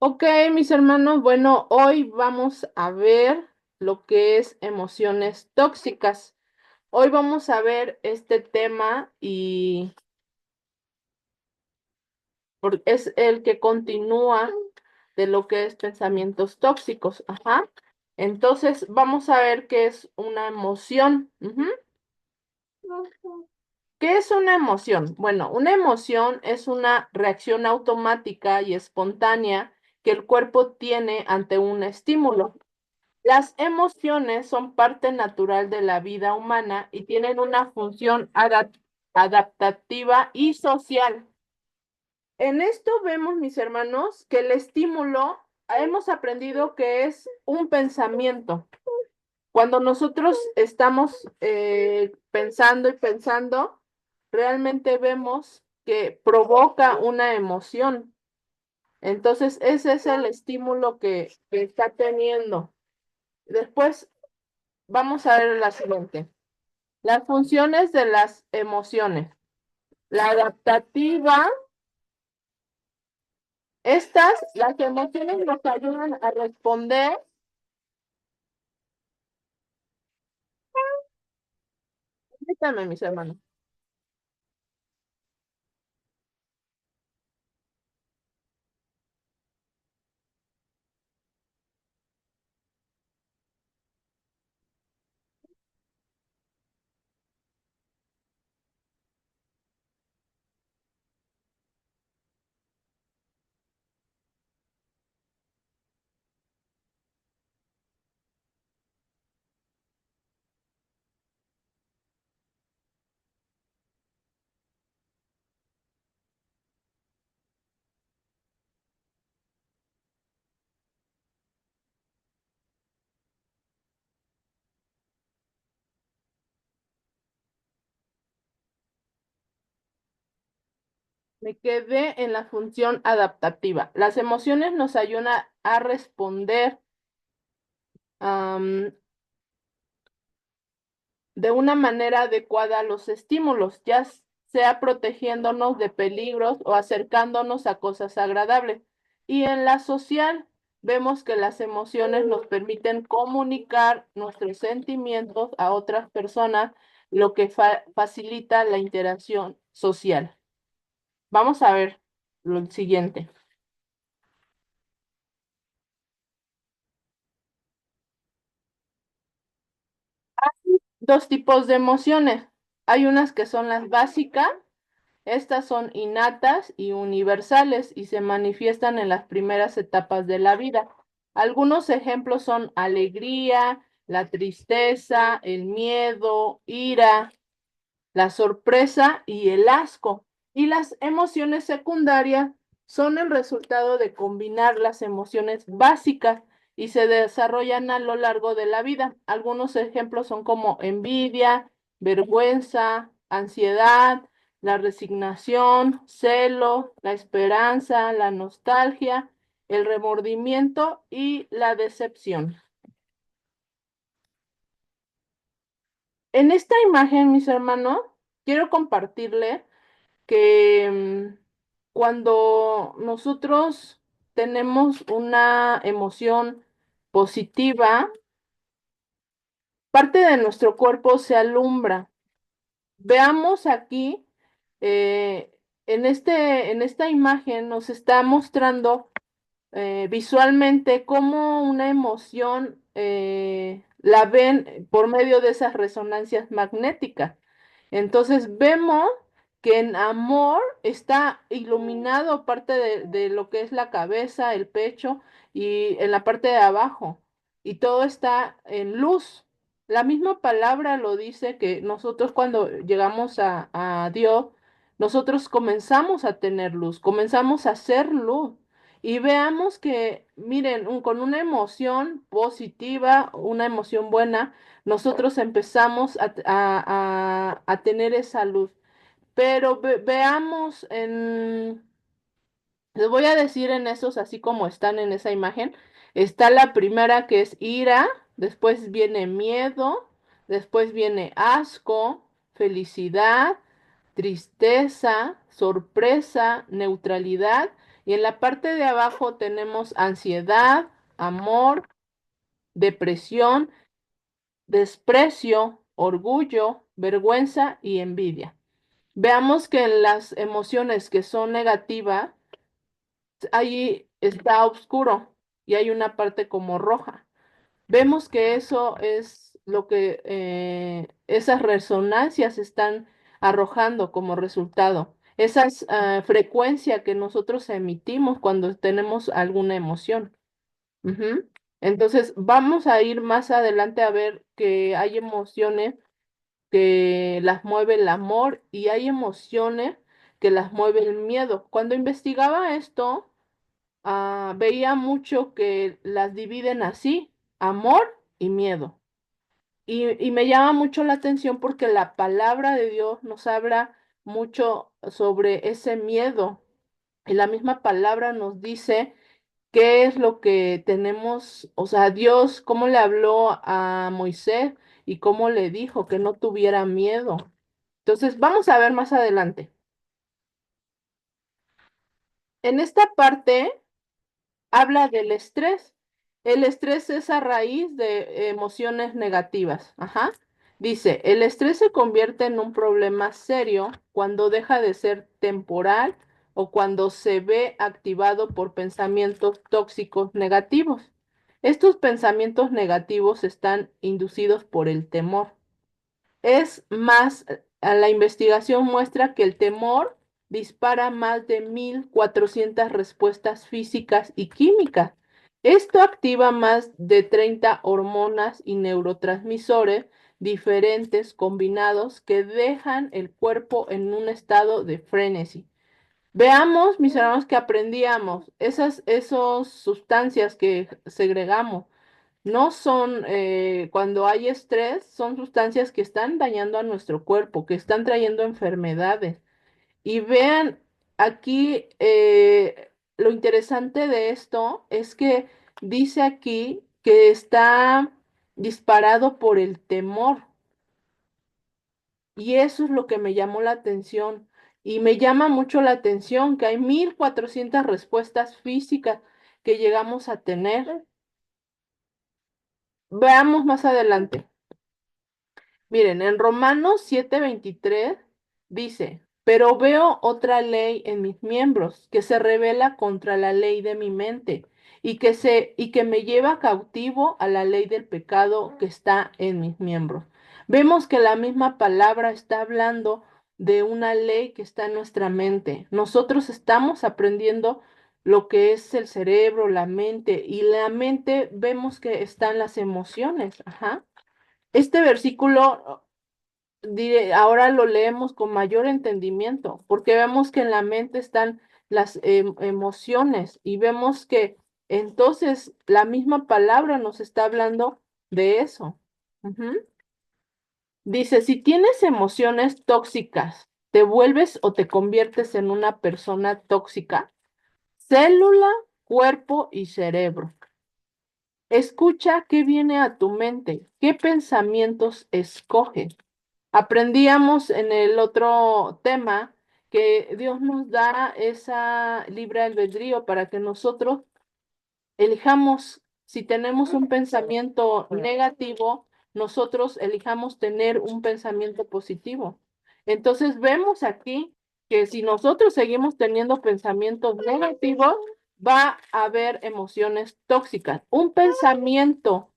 Ok, mis hermanos, bueno, hoy vamos a ver lo que es emociones tóxicas. Hoy vamos a ver este tema y es el que continúa de lo que es pensamientos tóxicos. Ajá. Entonces, vamos a ver qué es una emoción. Ujú. ¿Qué es una emoción? Bueno, una emoción es una reacción automática y espontánea que el cuerpo tiene ante un estímulo. Las emociones son parte natural de la vida humana y tienen una función adaptativa y social. En esto vemos, mis hermanos, que el estímulo hemos aprendido que es un pensamiento. Cuando nosotros estamos pensando y pensando, realmente vemos que provoca una emoción. Entonces, ese es el estímulo que está teniendo. Después vamos a ver la siguiente. Las funciones de las emociones. La adaptativa, las emociones nos ayudan a responder. Permítanme, mis hermanos. Me quedé en la función adaptativa. Las emociones nos ayudan a responder am, de una manera adecuada a los estímulos, ya sea protegiéndonos de peligros o acercándonos a cosas agradables. Y en la social, vemos que las emociones nos permiten comunicar nuestros sentimientos a otras personas, lo que facilita la interacción social. Vamos a ver lo siguiente. Dos tipos de emociones. Hay unas que son las básicas. Estas son innatas y universales y se manifiestan en las primeras etapas de la vida. Algunos ejemplos son alegría, la tristeza, el miedo, ira, la sorpresa y el asco. Y las emociones secundarias son el resultado de combinar las emociones básicas y se desarrollan a lo largo de la vida. Algunos ejemplos son como envidia, vergüenza, ansiedad, la resignación, celo, la esperanza, la nostalgia, el remordimiento y la decepción. En esta imagen, mis hermanos, quiero compartirle que cuando nosotros tenemos una emoción positiva, parte de nuestro cuerpo se alumbra. Veamos aquí, eh, en esta imagen nos está mostrando visualmente cómo una emoción la ven por medio de esas resonancias magnéticas. Entonces vemos que en amor está iluminado parte de lo que es la cabeza, el pecho y en la parte de abajo. Y todo está en luz. La misma palabra lo dice que nosotros cuando llegamos a Dios, nosotros comenzamos a tener luz, comenzamos a ser luz. Y veamos que, miren, con una emoción positiva, una emoción buena, nosotros empezamos a tener esa luz. Pero veamos les voy a decir en esos, así como están en esa imagen, está la primera que es ira, después viene miedo, después viene asco, felicidad, tristeza, sorpresa, neutralidad Y en la parte de abajo tenemos ansiedad, amor, depresión, desprecio, orgullo, vergüenza y envidia. Veamos que en las emociones que son negativas, ahí está oscuro y hay una parte como roja. Vemos que eso es lo que esas resonancias están arrojando como resultado. Esas frecuencia que nosotros emitimos cuando tenemos alguna emoción. Ujú. Entonces, vamos a ir más adelante a ver que hay emociones que las mueve el amor y hay emociones que las mueve el miedo. Cuando investigaba esto, veía mucho que las dividen así, amor y miedo. Y me llama mucho la atención porque la palabra de Dios nos habla mucho sobre ese miedo. Y la misma palabra nos dice qué es lo que tenemos, o sea, Dios, cómo le habló a Moisés y cómo le dijo que no tuviera miedo. Entonces, vamos a ver más adelante. En esta parte habla del estrés. El estrés es a raíz de emociones negativas. Ajá. Dice, el estrés se convierte en un problema serio cuando deja de ser temporal o cuando se ve activado por pensamientos tóxicos negativos. Estos pensamientos negativos están inducidos por el temor. Es más, la investigación muestra que el temor dispara más de 1.400 respuestas físicas y químicas. Esto activa más de 30 hormonas y neurotransmisores diferentes combinados que dejan el cuerpo en un estado de frenesí. Veamos, mis hermanos, que aprendíamos esas sustancias que segregamos no son, cuando hay estrés, son sustancias que están dañando a nuestro cuerpo, que están trayendo enfermedades. Y vean, aquí lo interesante de esto es que dice aquí que está disparado por el temor. Y eso es lo que me llamó la atención. Y me llama mucho la atención que hay 1.400 respuestas físicas que llegamos a tener. Veamos más adelante. Miren, en Romanos 7:23 dice, pero veo otra ley en mis miembros que se revela contra la ley de mi mente y que me lleva cautivo a la ley del pecado que está en mis miembros. Vemos que la misma palabra está hablando de una ley que está en nuestra mente. Nosotros estamos aprendiendo lo que es el cerebro, la mente, y la mente vemos que están las emociones. Ajá. Este versículo, ahora lo leemos con mayor entendimiento, porque vemos que en la mente están las emociones y vemos que entonces la misma palabra nos está hablando de eso. Ujú. Dice, si tienes emociones tóxicas, ¿te vuelves o te conviertes en una persona tóxica? Célula, cuerpo y cerebro. Escucha qué viene a tu mente, qué pensamientos escoges. Aprendíamos en el otro tema que Dios nos da esa libre albedrío para que nosotros elijamos, si tenemos un pensamiento negativo, nosotros elijamos tener un pensamiento positivo. Entonces vemos aquí que si nosotros seguimos teniendo pensamientos negativos, va a haber emociones tóxicas. Un pensamiento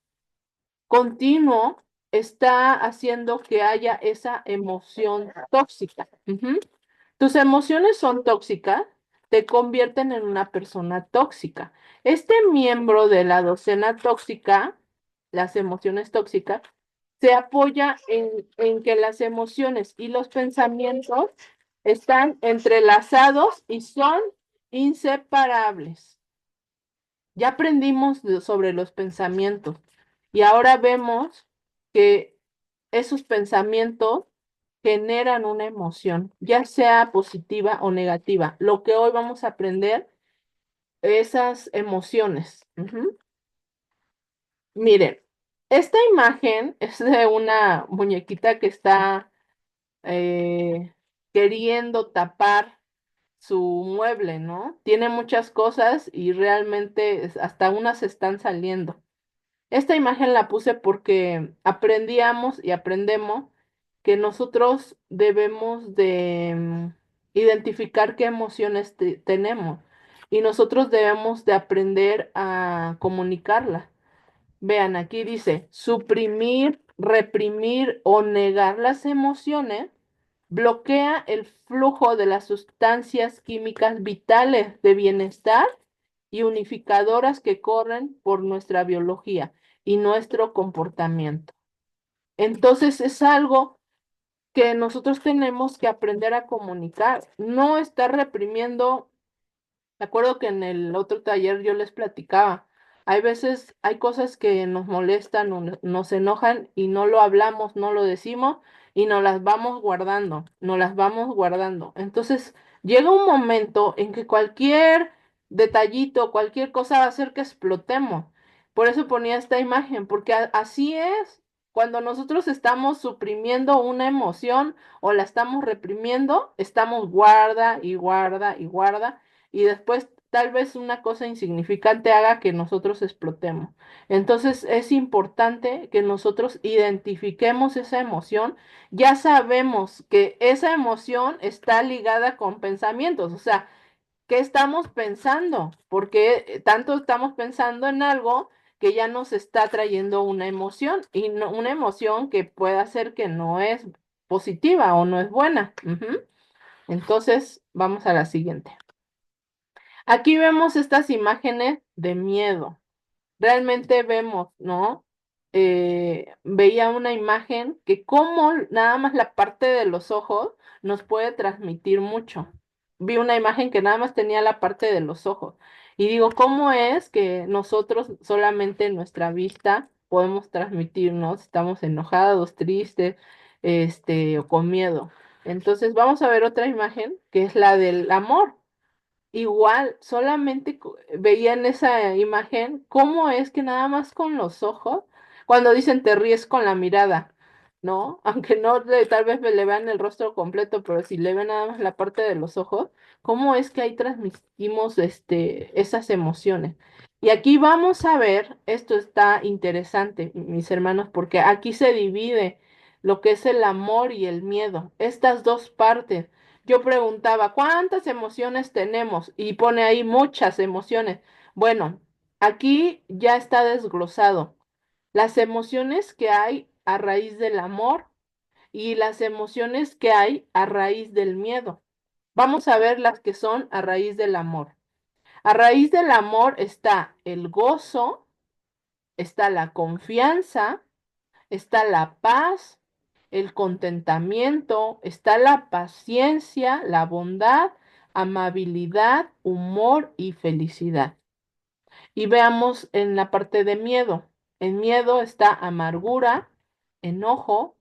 continuo está haciendo que haya esa emoción tóxica. Ujú. Tus emociones son tóxicas, te convierten en una persona tóxica. Este miembro de la docena tóxica, las emociones tóxicas, se apoya en que las emociones y los pensamientos están entrelazados y son inseparables. Ya aprendimos sobre los pensamientos y ahora vemos que esos pensamientos generan una emoción, ya sea positiva o negativa. Lo que hoy vamos a aprender, esas emociones. Ujú. Miren, esta imagen es de una muñequita que está eh, queriendo tapar su mueble, ¿no? Tiene muchas cosas y realmente hasta unas están saliendo. Esta imagen la puse porque aprendíamos y aprendemos que nosotros debemos de identificar qué emociones tenemos y nosotros debemos de aprender a comunicarlas. Vean, aquí dice, suprimir, reprimir o negar las emociones bloquea el flujo de las sustancias químicas vitales de bienestar y unificadoras que corren por nuestra biología y nuestro comportamiento. Entonces es algo que nosotros tenemos que aprender a comunicar, no estar reprimiendo. Me acuerdo que en el otro taller yo les platicaba, hay veces, hay cosas que nos molestan o nos enojan y no lo hablamos, no lo decimos y nos las vamos guardando, nos las vamos guardando. Entonces llega un momento en que cualquier detallito, cualquier cosa va a hacer que explotemos. Por eso ponía esta imagen, porque así es. Cuando nosotros estamos suprimiendo una emoción o la estamos reprimiendo, estamos guarda y guarda y guarda y después tal vez una cosa insignificante haga que nosotros explotemos. Entonces es importante que nosotros identifiquemos esa emoción. Ya sabemos que esa emoción está ligada con pensamientos, o sea, ¿qué estamos pensando? Porque tanto estamos pensando en algo que ya nos está trayendo una emoción y una emoción que pueda ser que no es positiva o no es buena. Ujú. Entonces, vamos a la siguiente. Aquí vemos estas imágenes de miedo. Realmente vemos, ¿no? Veía una imagen que como nada más la parte de los ojos nos puede transmitir mucho. Vi una imagen que nada más tenía la parte de los ojos. Y digo, ¿cómo es que nosotros solamente en nuestra vista podemos transmitirnos? Estamos enojados, tristes, o con miedo. Entonces vamos a ver otra imagen que es la del amor. Igual, solamente veía en esa imagen cómo es que nada más con los ojos, cuando dicen te ríes con la mirada, ¿no? Aunque no tal vez le vean el rostro completo, pero si le ven nada más la parte de los ojos, cómo es que ahí transmitimos esas emociones. Y aquí vamos a ver, esto está interesante, mis hermanos, porque aquí se divide lo que es el amor y el miedo, estas dos partes. Yo preguntaba, ¿cuántas emociones tenemos? Y pone ahí muchas emociones. Bueno, aquí ya está desglosado. Las emociones que hay a raíz del amor y las emociones que hay a raíz del miedo. Vamos a ver las que son a raíz del amor. A raíz del amor está el gozo, está la confianza, está la paz, el contentamiento, está la paciencia, la bondad, amabilidad, humor y felicidad. Y veamos en la parte de miedo. En miedo está amargura, enojo,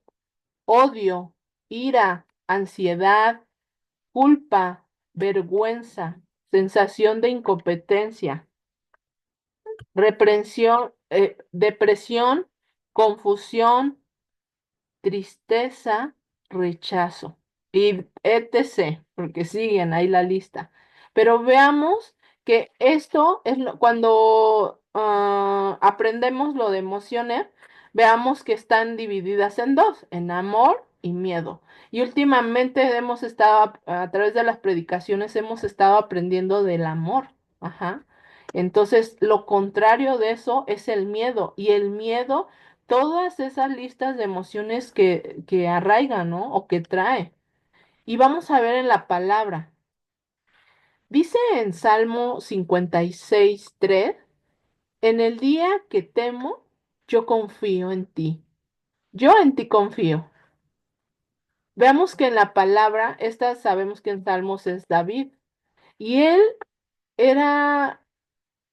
odio, ira, ansiedad, culpa, vergüenza, sensación de incompetencia, depresión, confusión, tristeza, rechazo y etc., porque siguen ahí la lista. Pero veamos que esto es cuando aprendemos lo de emociones, veamos que están divididas en dos, en amor y miedo. Y últimamente hemos estado, a través de las predicaciones, hemos estado aprendiendo del amor. Ajá. Entonces, lo contrario de eso es el miedo. Y el miedo todas esas listas de emociones que arraigan, ¿no? O que trae. Y vamos a ver en la palabra. Dice en Salmo 56:3, en el día que temo, yo confío en ti. Yo en ti confío. Veamos que en la palabra, esta sabemos que en Salmos es David. Y él era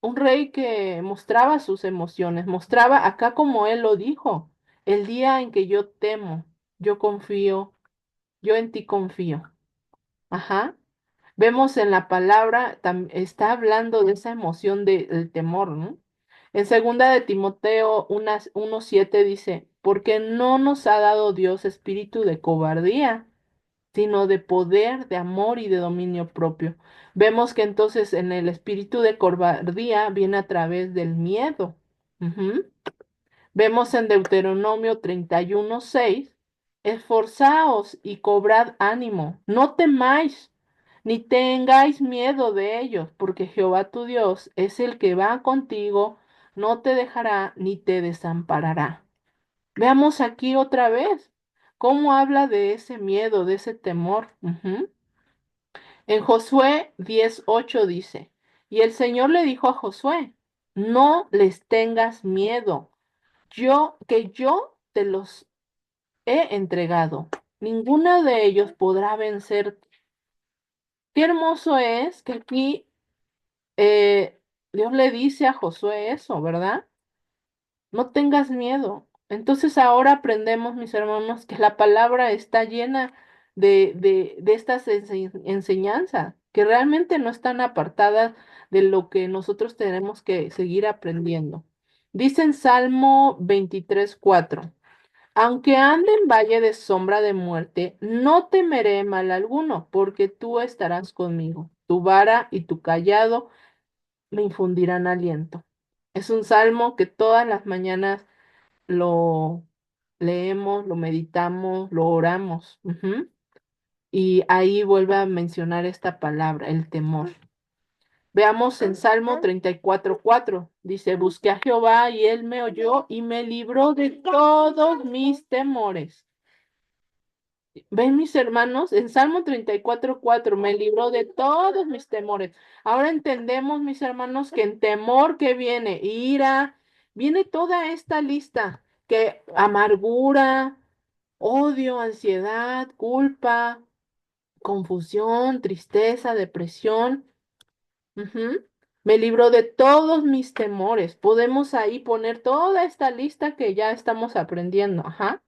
un rey que mostraba sus emociones, mostraba acá como él lo dijo, el día en que yo temo, yo confío. Yo en ti confío. Ajá. Vemos en la palabra, está hablando de esa emoción del temor, ¿no? En segunda de Timoteo 1:7 dice, porque no nos ha dado Dios espíritu de cobardía, sino de poder, de amor y de dominio propio. Vemos que entonces en el espíritu de cobardía viene a través del miedo. Ujú. Vemos en Deuteronomio 31:6, esforzaos y cobrad ánimo, no temáis, ni tengáis miedo de ellos, porque Jehová tu Dios es el que va contigo, no te dejará ni te desamparará. Veamos aquí otra vez cómo habla de ese miedo, de ese temor. Ujú. En Josué 10:8 dice, y el Señor le dijo a Josué, no les tengas miedo, yo te los he entregado. Ninguno de ellos podrá vencer. Qué hermoso es que aquí Dios le dice a Josué eso, ¿verdad? No tengas miedo. Entonces ahora aprendemos, mis hermanos, que la palabra está llena de estas enseñanzas, que realmente no están apartadas de lo que nosotros tenemos que seguir aprendiendo. Dice en Salmo 23:4. Aunque ande en valle de sombra de muerte, no temeré mal alguno, porque tú estarás conmigo. Tu vara y tu callado me infundirán aliento. Es un salmo que todas las mañanas lo leemos, lo meditamos, lo oramos. Ujú. Y ahí vuelve a mencionar esta palabra, el temor. Veamos en Salmo 34:4. Dice, busqué a Jehová y él me oyó y me libró de todos mis temores. Ven, mis hermanos, en Salmo 34:4 me libró de todos mis temores. Ahora entendemos, mis hermanos, que en temor que viene ira, viene toda esta lista, que amargura, odio, ansiedad, culpa, confusión, tristeza, depresión. Ujú. Me libró de todos mis temores. Podemos ahí poner toda esta lista que ya estamos aprendiendo. Ajá.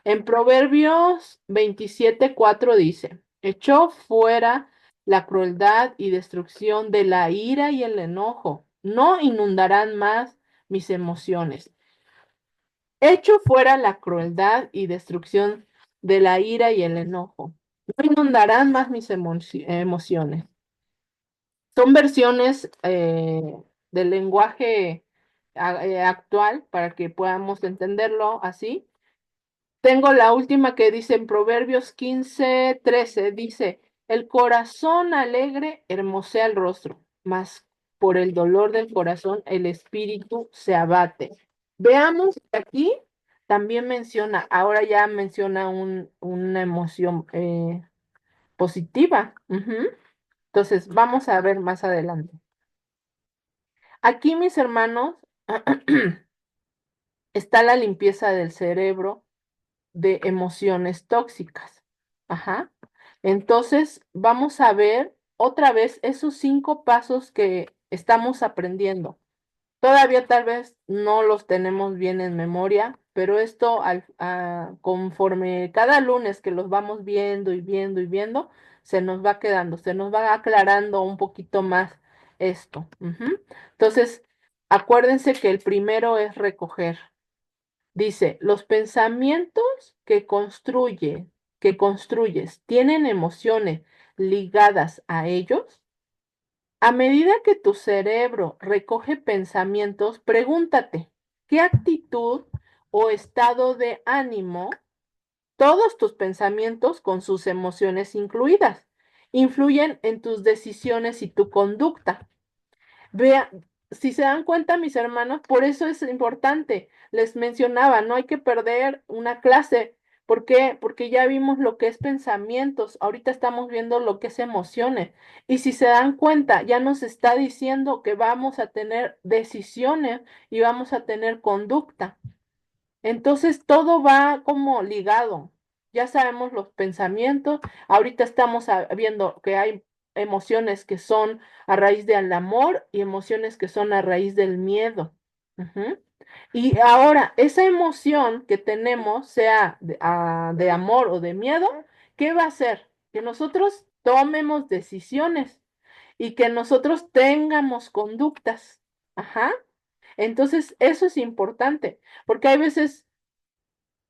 En Proverbios 27:4 dice, echó fuera la crueldad y destrucción de la ira y el enojo. No inundarán más mis emociones. Echo fuera la crueldad y destrucción de la ira y el enojo. No inundarán más mis emociones. Son versiones del lenguaje actual para que podamos entenderlo así. Tengo la última que dice en Proverbios 15:13, dice, el corazón alegre hermosea el rostro, mas por el dolor del corazón el espíritu se abate. Veamos que aquí también menciona, ahora ya menciona una emoción positiva. Ujú. Entonces, vamos a ver más adelante. Aquí, mis hermanos, está la limpieza del cerebro de emociones tóxicas. Ajá. Entonces, vamos a ver otra vez esos 5 pasos que estamos aprendiendo. Todavía tal vez no los tenemos bien en memoria, pero esto conforme cada lunes que los vamos viendo y viendo y viendo, se nos va quedando, se nos va aclarando un poquito más esto. Ujú. Entonces, acuérdense que el primero es recoger. Dice, los pensamientos que construyes, ¿tienen emociones ligadas a ellos? A medida que tu cerebro recoge pensamientos, pregúntate, ¿qué actitud o estado de ánimo, todos tus pensamientos con sus emociones incluidas, influyen en tus decisiones y tu conducta? Vea, si se dan cuenta, mis hermanos, por eso es importante. Les mencionaba, no hay que perder una clase. ¿Por qué? Porque ya vimos lo que es pensamientos, ahorita estamos viendo lo que es emociones. Y si se dan cuenta, ya nos está diciendo que vamos a tener decisiones y vamos a tener conducta. Entonces todo va como ligado. Ya sabemos los pensamientos. Ahorita estamos viendo que hay emociones que son a raíz del amor y emociones que son a raíz del miedo. Ujú. Y ahora, esa emoción que tenemos, sea de amor o de miedo, ¿qué va a hacer? Que nosotros tomemos decisiones y que nosotros tengamos conductas. Ajá. Entonces, eso es importante, porque hay veces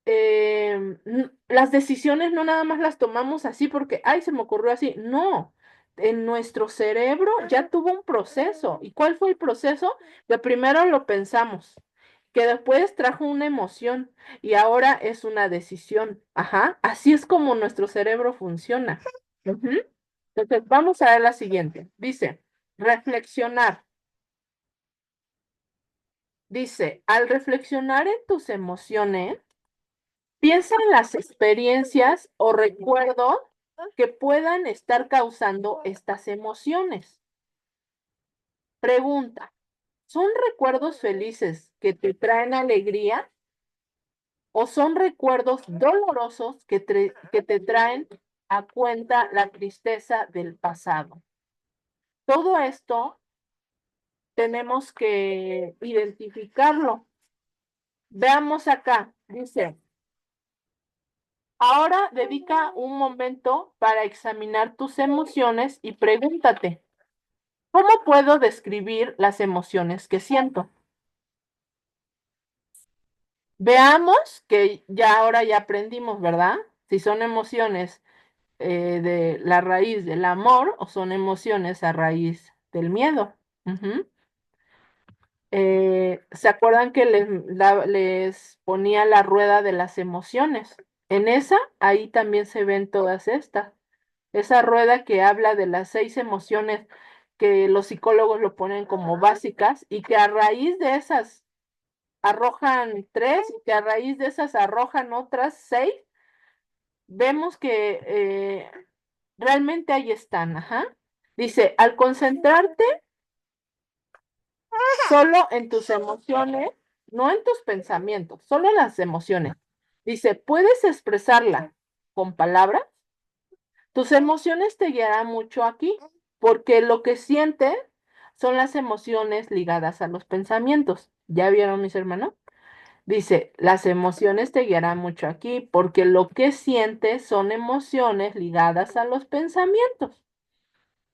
las decisiones no nada más las tomamos así porque, ay, se me ocurrió así. No, en nuestro cerebro ya tuvo un proceso. ¿Y cuál fue el proceso? Que primero lo pensamos, que después trajo una emoción y ahora es una decisión. Ajá, así es como nuestro cerebro funciona. Ujú. Entonces, vamos a ver la siguiente. Dice, reflexionar. Dice, al reflexionar en tus emociones, piensa en las experiencias o recuerdos que puedan estar causando estas emociones. Pregunta, ¿son recuerdos felices que te traen alegría o son recuerdos dolorosos que te traen a cuenta la tristeza del pasado? Todo esto tenemos que identificarlo. Veamos acá, dice, ahora dedica un momento para examinar tus emociones y pregúntate, ¿cómo puedo describir las emociones que siento? Veamos que ya ahora ya aprendimos, ¿verdad? Si son emociones de la raíz del amor o son emociones a raíz del miedo. Ujú. ¿Se acuerdan que les ponía la rueda de las emociones? En esa, ahí también se ven todas estas. Esa rueda que habla de las 6 emociones que los psicólogos lo ponen como básicas y que a raíz de esas arrojan 3 y que a raíz de esas arrojan otras 6, vemos que realmente ahí están, ajá. Dice, al concentrarte solo en tus emociones, no en tus pensamientos, solo en las emociones. Dice, ¿puedes expresarla con palabras? Tus emociones te guiarán mucho aquí, porque lo que sientes son las emociones ligadas a los pensamientos. ¿Ya vieron, mis hermanos? Dice, las emociones te guiarán mucho aquí, porque lo que sientes son emociones ligadas a los pensamientos.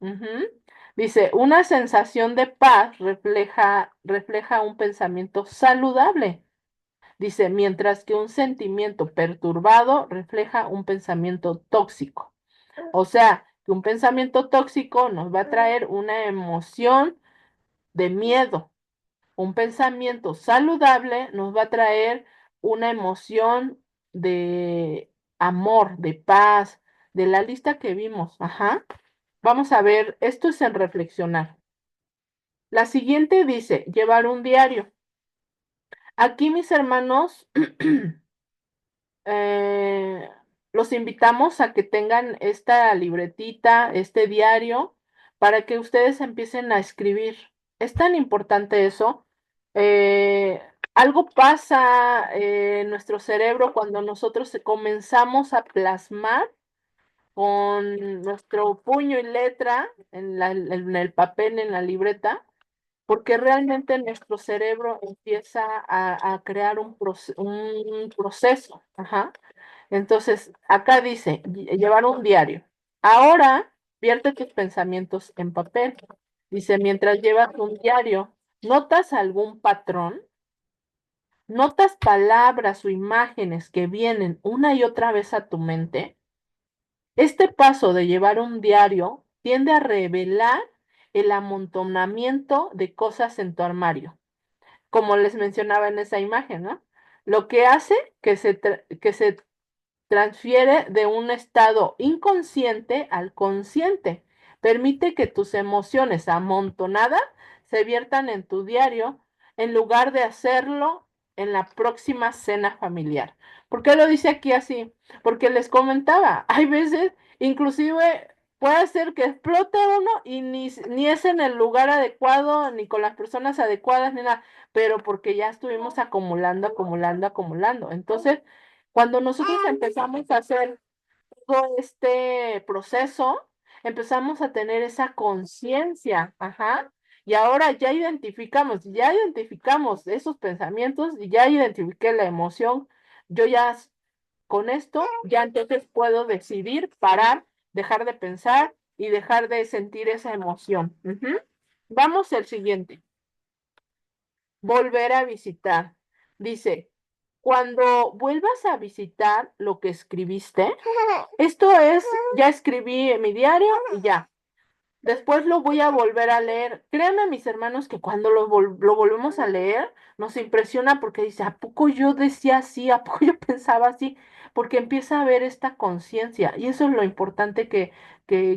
Ujú. Dice, una sensación de paz refleja un pensamiento saludable. Dice, mientras que un sentimiento perturbado refleja un pensamiento tóxico. O sea, que un pensamiento tóxico nos va a traer una emoción de miedo. Un pensamiento saludable nos va a traer una emoción de amor, de paz, de la lista que vimos. Ajá. Vamos a ver, esto es en reflexionar. La siguiente dice, llevar un diario. Aquí, mis hermanos, eh, los invitamos a que tengan esta libretita, este diario, para que ustedes empiecen a escribir. Es tan importante eso. Eh, Algo pasa en nuestro cerebro cuando nosotros comenzamos a plasmar con nuestro puño y letra en el papel, en la libreta, porque realmente nuestro cerebro empieza a crear un proceso. Ajá. Entonces, acá dice, llevar un diario. Ahora, vierte tus pensamientos en papel. Dice, mientras llevas un diario, ¿notas algún patrón? ¿Notas palabras o imágenes que vienen una y otra vez a tu mente? Este paso de llevar un diario tiende a revelar el amontonamiento de cosas en tu armario, como les mencionaba en esa imagen, ¿no? Lo que hace que se transfiere de un estado inconsciente al consciente. Permite que tus emociones amontonadas se viertan en tu diario en lugar de hacerlo en la próxima cena familiar. ¿Por qué lo dice aquí así? Porque les comentaba, hay veces, inclusive puede ser que explote uno y ni es en el lugar adecuado, ni con las personas adecuadas, ni nada, pero porque ya estuvimos acumulando, acumulando, acumulando. Entonces, cuando nosotros empezamos a hacer todo este proceso, empezamos a tener esa conciencia, ajá, y ahora ya identificamos esos pensamientos y ya identifiqué la emoción, yo ya con esto, ya entonces puedo decidir parar, dejar de pensar y dejar de sentir esa emoción. Ujú. Vamos al siguiente, volver a visitar. Dice, Cuando vuelvas a visitar lo que escribiste, esto es, ya escribí en mi diario y ya. Después lo voy a volver a leer. Créanme, mis hermanos, que cuando lo volvemos a leer, nos impresiona porque dice, ¿a poco yo decía así? ¿A poco yo pensaba así? Porque empieza a haber esta conciencia. Y eso es lo importante que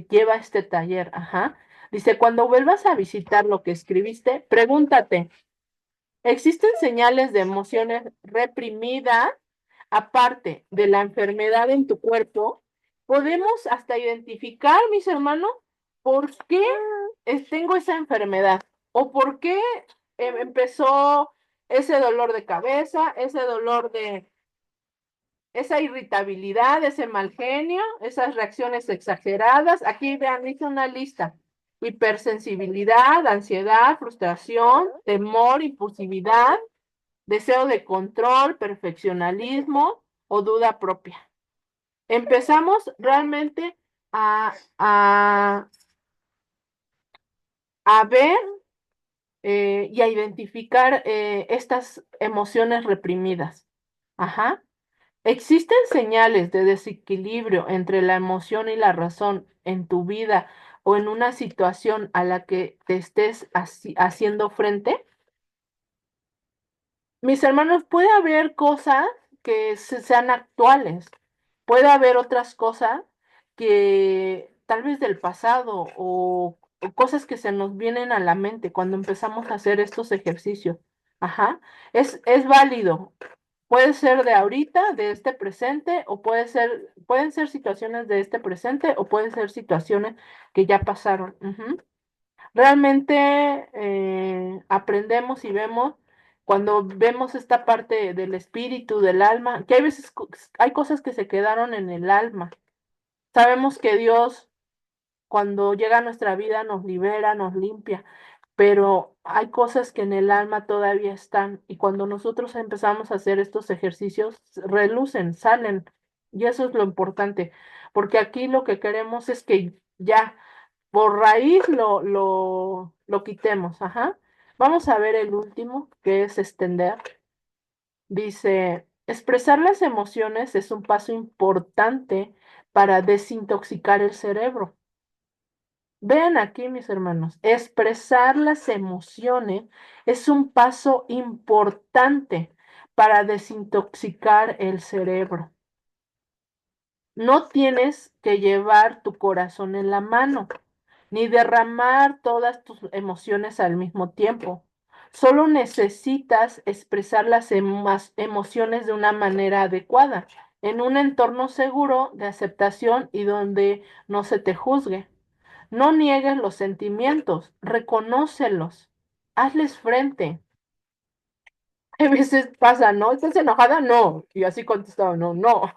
lleva este taller. Ajá. Dice, cuando vuelvas a visitar lo que escribiste, pregúntate. ¿Existen señales de emociones reprimidas, aparte de la enfermedad en tu cuerpo? Podemos hasta identificar, mis hermanos, por qué tengo esa enfermedad o por qué empezó ese dolor de cabeza, ese dolor de esa irritabilidad, ese mal genio, esas reacciones exageradas. Aquí vean, hice una lista. Hipersensibilidad, ansiedad, frustración, temor, impulsividad, deseo de control, perfeccionalismo o duda propia. Empezamos realmente a, a, a ver y a identificar estas emociones reprimidas. Ajá. ¿Existen señales de desequilibrio entre la emoción y la razón en tu vida o en una situación a la que te estés haciendo frente? Mis hermanos, puede haber cosas que sean actuales, puede haber otras cosas que tal vez del pasado o cosas que se nos vienen a la mente cuando empezamos a hacer estos ejercicios. Ajá, es válido. Puede ser de ahorita, de este presente, o pueden ser situaciones de este presente, o pueden ser situaciones que ya pasaron. Ujú. Realmente aprendemos y vemos cuando vemos esta parte del espíritu, del alma, que hay veces hay cosas que se quedaron en el alma. Sabemos que Dios cuando llega a nuestra vida nos libera, nos limpia, pero hay cosas que en el alma todavía están y cuando nosotros empezamos a hacer estos ejercicios, relucen, salen y eso es lo importante, porque aquí lo que queremos es que ya por raíz lo quitemos, ajá. Vamos a ver el último, que es extender. Dice, expresar las emociones es un paso importante para desintoxicar el cerebro. Vean aquí, mis hermanos, expresar las emociones es un paso importante para desintoxicar el cerebro. No tienes que llevar tu corazón en la mano, ni derramar todas tus emociones al mismo tiempo. Solo necesitas expresar las emociones de una manera adecuada, en un entorno seguro de aceptación y donde no se te juzgue. No niegues los sentimientos, reconócelos, hazles frente. A veces pasa, ¿no? ¿Estás enojada? No. Y así contestaba, no, no.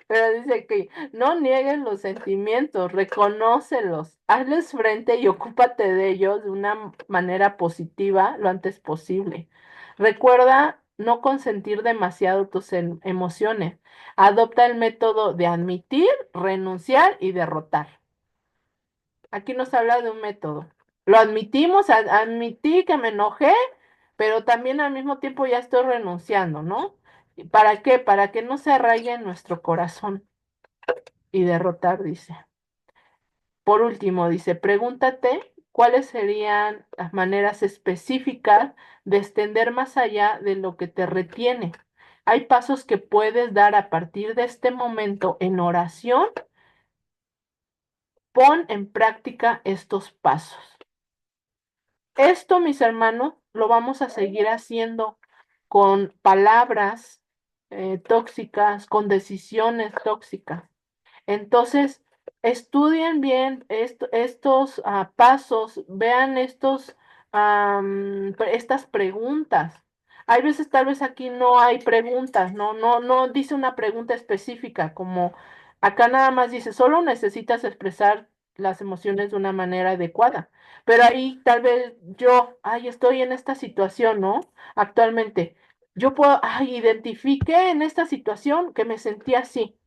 Pero dice que no niegues los sentimientos, reconócelos, hazles frente y ocúpate de ellos de una manera positiva lo antes posible. Recuerda no consentir demasiado tus emociones. Adopta el método de admitir, renunciar y derrotar. Aquí nos habla de un método. Lo admitimos, admití que me enojé, pero también al mismo tiempo ya estoy renunciando, ¿no? ¿Y para qué? Para que no se arraigue en nuestro corazón y derrotar, dice. Por último, dice, pregúntate cuáles serían las maneras específicas de extender más allá de lo que te retiene. Hay pasos que puedes dar a partir de este momento en oración. Pon en práctica estos pasos. Esto, mis hermanos, lo vamos a seguir haciendo con palabras tóxicas, con decisiones tóxicas. Entonces, estudien bien estos pasos, vean estas preguntas. Hay veces, tal vez aquí no hay preguntas, no dice una pregunta específica, como acá nada más dice, solo necesitas expresar las emociones de una manera adecuada. Pero ahí tal vez yo, ay, estoy en esta situación, ¿no? Actualmente, yo puedo, ay, identifiqué en esta situación que me sentí así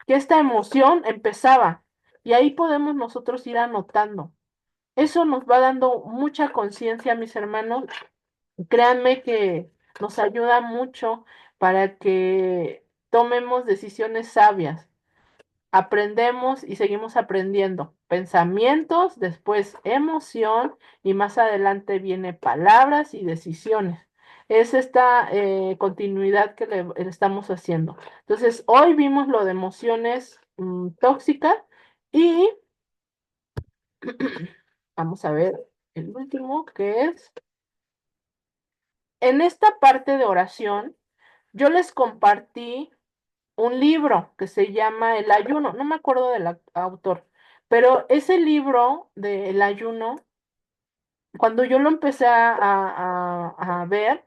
que esta emoción empezaba y ahí podemos nosotros ir anotando. Eso nos va dando mucha conciencia, mis hermanos. Créanme que nos ayuda mucho para que tomemos decisiones sabias. Aprendemos y seguimos aprendiendo. Pensamientos, después emoción y más adelante viene palabras y decisiones. Es esta continuidad que le estamos haciendo. Entonces, hoy vimos lo de emociones tóxicas y vamos a ver el último que es, en esta parte de oración, yo les compartí un libro que se llama El ayuno, no me acuerdo del autor, pero ese libro de El ayuno, cuando yo lo empecé a ver,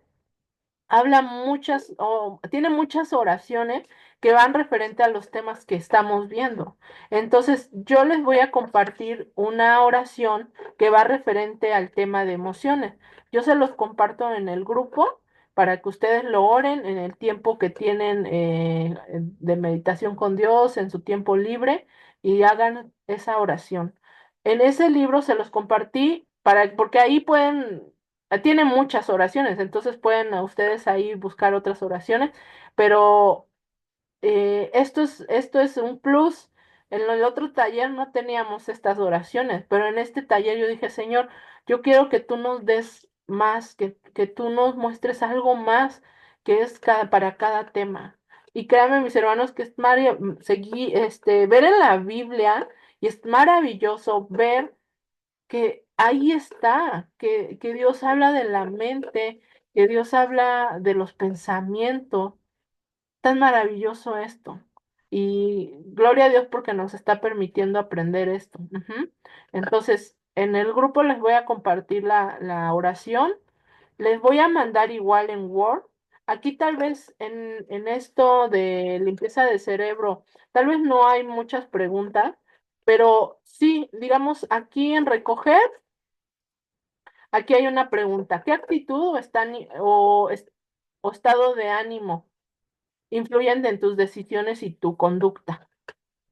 habla muchas, o tiene muchas oraciones que van referente a los temas que estamos viendo. Entonces, yo les voy a compartir una oración que va referente al tema de emociones. Yo se los comparto en el grupo para que ustedes lo oren en el tiempo que tienen de meditación con Dios, en su tiempo libre, y hagan esa oración. En ese libro se los compartí porque ahí pueden tiene muchas oraciones, entonces pueden ustedes ahí buscar otras oraciones, pero esto es un plus. En el otro taller no teníamos estas oraciones, pero en este taller yo dije, Señor, yo quiero que tú nos des más, que tú nos muestres algo más que es para cada tema. Y créanme, mis hermanos, que es ver en la Biblia y es maravilloso ver que ahí está, que Dios habla de la mente, que Dios habla de los pensamientos. Tan maravilloso esto. Y gloria a Dios porque nos está permitiendo aprender esto. Ujú. Entonces, en el grupo les voy a compartir la oración. Les voy a mandar igual en Word. Aquí tal vez en esto de limpieza de cerebro, tal vez no hay muchas preguntas, pero sí, digamos, aquí en recoger. Aquí hay una pregunta. ¿Qué actitud o estado de ánimo influyen en tus decisiones y tu conducta?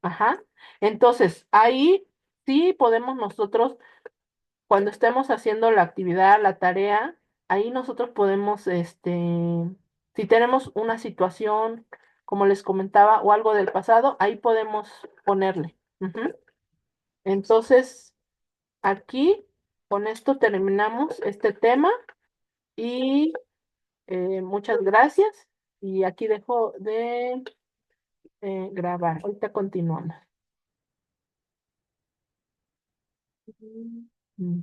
Ajá. Entonces, ahí sí podemos nosotros, cuando estemos haciendo la actividad, la tarea, ahí nosotros podemos, si tenemos una situación, como les comentaba, o algo del pasado, ahí podemos ponerle. Ujú. Entonces, aquí, con esto terminamos este tema y muchas gracias y aquí dejo de grabar. Ahorita continuamos. Mm.